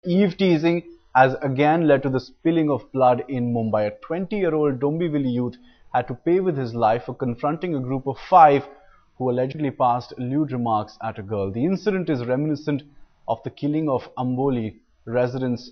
Eve teasing has again led to the spilling of blood in Mumbai. A 20-year-old Dombivli youth had to pay with his life for confronting a group of 5 who allegedly passed lewd remarks at a girl. The incident is reminiscent of the killing of Amboli residents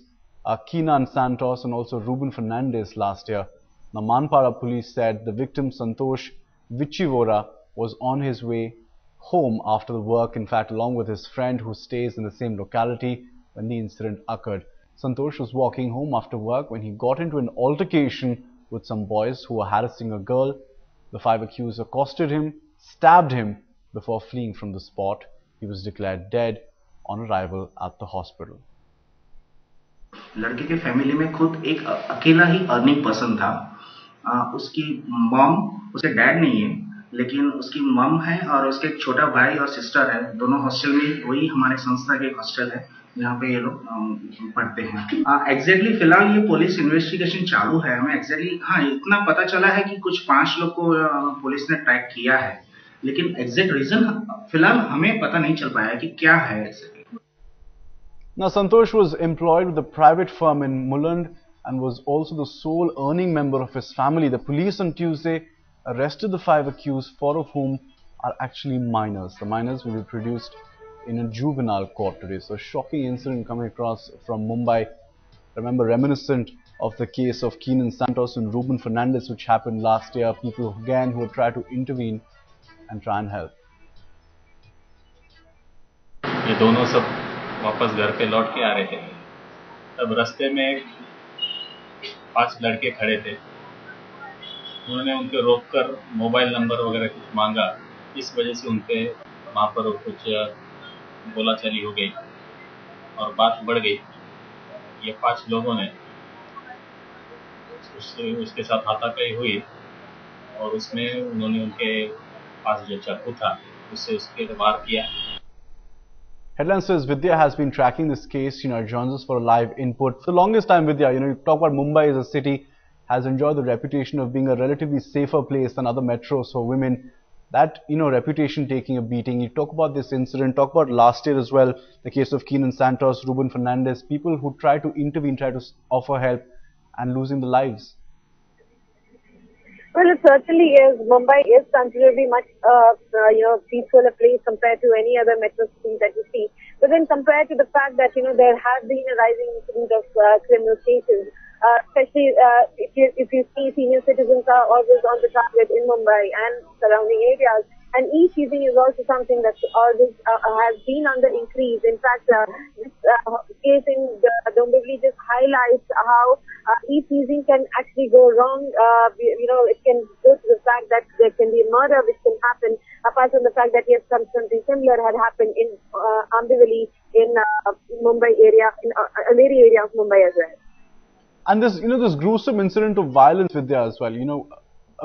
Keenan Santos and also Ruben Fernandez last year. The Manpara police said the victim Santosh Vichivora was on his way home after the work, in fact along with his friend who stays in the same locality when the incident occurred. Santosh was walking home after work when he got into an altercation with some boys who were harassing a girl. The 5 accused accosted him, stabbed him before fleeing from the spot. He was declared dead on arrival at the hospital. लड़के के family में खुद एक अकेला ही earning person था। उसकी mom, उसके dad नहीं है लेकिन उसकी मॉम है और उसके एक छोटा भाई और सिस्टर है। दोनों हॉस्टल में, वही हमारे संस्था के हॉस्टल है जहाँ पे ये लोग पढ़ते हैं। एग्जैक्टली फिलहाल ये पुलिस इन्वेस्टिगेशन चालू है। हमें एग्जैक्टली इतना पता चला है कि कुछ 5 लोग को पुलिस ने ट्रैक किया है, लेकिन एग्जैक्ट रीजन फिलहाल हमें पता नहीं चल पाया कि क्या है exactly. Now, Santosh was employed with a private firm in Mulund and was also the sole earning member of his family. The police on Tuesday arrested the 5 accused, 4 of whom are actually minors. The minors will be produced in a juvenile court today. So, a shocking incident coming across from Mumbai. Remember, reminiscent of the case of Keenan Santos and Ruben Fernandez, which happened last year. People again who tried to intervene and try and help. ये दोनों सब वापस घर पे लौट के आ रहे थे। तब रास्ते में 5 लड़के खड़े थे। उन्होंने उनको रोककर मोबाइल नंबर वगैरह कुछ मांगा। इस वजह से उनपे वहाँ पर कुछ बोलाचाली हो गई और बात बढ़ गई। ये 5 लोगों ने उसके साथ हाथापाई हुई और उसमें उन्होंने उनके पास जो चाकू था उससे उसके वार किया। Headline says Vidya has been tracking this case, joins us for a live input. For the longest time, Vidya, you talk about Mumbai as a city, has enjoyed the reputation of being a relatively safer place than other metros for women. That, reputation taking a beating. You talk about this incident, talk about last year as well, the case of Keenan Santos, Ruben Fernandez, people who try to intervene, try to offer help and losing their lives. Well, it certainly is. Mumbai is considerably much, peaceful a place compared to any other metro city that you see. But then compared to the fact that, there has been a rising incident of criminal cases, especially if you see senior citizens are always on the target in Mumbai and surrounding areas. And e-teasing is also something that always has been on the increase. In fact, this case in Dombivli just highlights how e-teasing can actually go wrong. It can go to the fact that there can be murder which can happen, apart from the fact that yes, something similar had happened in Ambivali in Mumbai area, in Andheri area of Mumbai as well. And this, this gruesome incident of violence with there as well,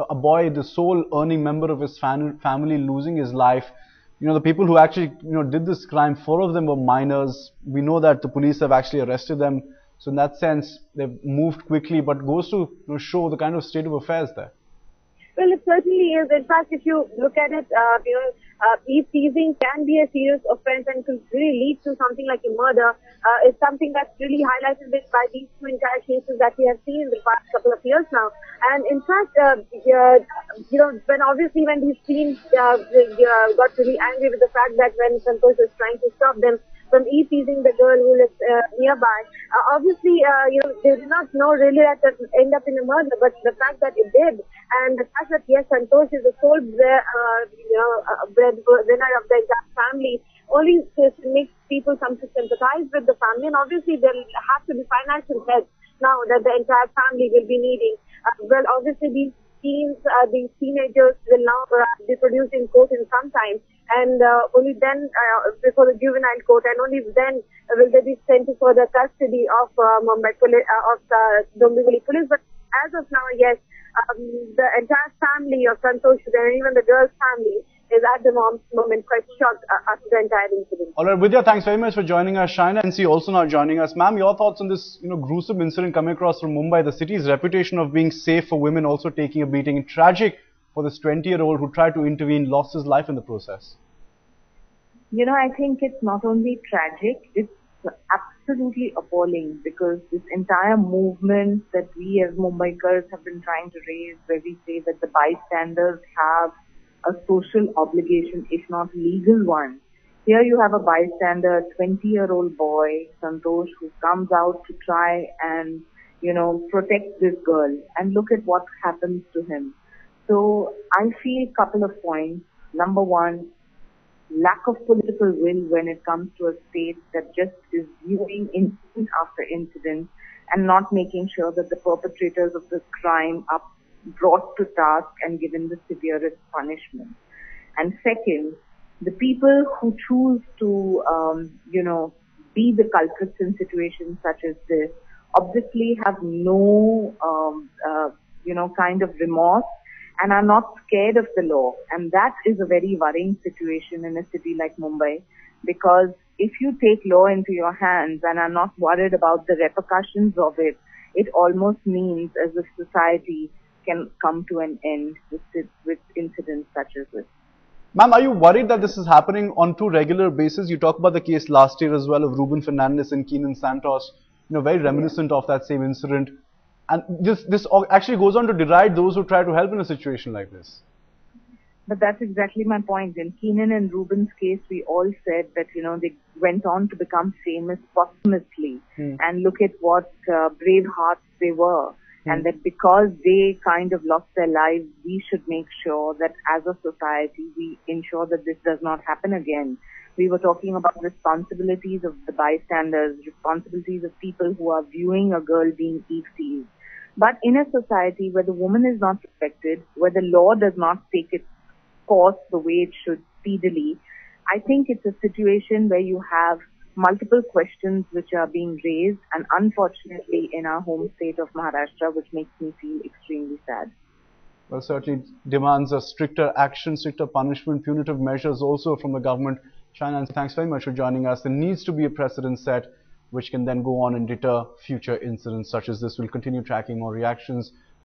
a boy, the sole earning member of his family losing his life. The people who actually, did this crime, 4 of them were minors. We know that the police have actually arrested them. So in that sense, they've moved quickly, but goes to show the kind of state of affairs there. Well, it certainly is. In fact, if you look at it, e-teasing can be a serious offense and could really lead to something like a murder. It's something that's really highlighted by these 2 entire cases that we have seen in the past couple of years now. And in fact, when these teens got really angry with the fact that when Santosh was trying to stop them from e-teasing the girl who lives nearby, they did not know really that it would end up in a murder, but the fact that it did, and the fact that yes, Santosh is the sole breadwinner of the entire family, only makes people come to sympathize with the family, and obviously there have to be financial help now that the entire family will be needing. Obviously these teens, these teenagers will now be produced in court in some time, and only then before the juvenile court, and only then will they be sent to further custody of Mumbai police, of Dombivli police. But as of now, yes, the entire family of Santosh and even the girl's family is at the moment quite shocked after the entire incident. All right, Vidya, thanks very much for joining us. Shaina NC also now joining us. Ma'am, your thoughts on this gruesome incident coming across from Mumbai, the city's reputation of being safe for women also taking a beating, and tragic for this 20-year-old who tried to intervene, lost his life in the process. I think it's not only tragic, it's absolutely appalling, because this entire movement that we as Mumbaikars have been trying to raise, where we say that the bystanders have a social obligation, if not legal one. Here you have a bystander, 20-year-old boy, Santosh, who comes out to try and, protect this girl. And look at what happens to him. So I feel a couple of points. Number one, lack of political will when it comes to a state that just is viewing incident after incident and not making sure that the perpetrators of this crime are brought to task and given the severest punishment. And second, the people who choose to, be the culprits in situations such as this obviously have no, kind of remorse and are not scared of the law. And that is a very worrying situation in a city like Mumbai, because if you take law into your hands and are not worried about the repercussions of it, it almost means as a society can come to an end with incidents such as this. Ma'am, are you worried that this is happening on too regular basis? You talked about the case last year as well of Ruben Fernandez and Keenan Santos, very reminiscent of that same incident. And this actually goes on to deride those who try to help in a situation like this. But that's exactly my point. In Keenan and Ruben's case, we all said that, they went on to become famous posthumously. And look at what brave hearts they were. And that because they kind of lost their lives, we should make sure that as a society, we ensure that this does not happen again. We were talking about responsibilities of the bystanders, responsibilities of people who are viewing a girl being eve-teased. But in a society where the woman is not protected, where the law does not take its course the way it should speedily, I think it's a situation where you have multiple questions which are being raised, and unfortunately in our home state of Maharashtra, which makes me feel extremely sad. Well, certainly demands a stricter action, stricter punishment, punitive measures also from the government. Shaina, thanks very much for joining us. There needs to be a precedent set which can then go on and deter future incidents such as this. We'll continue tracking more reactions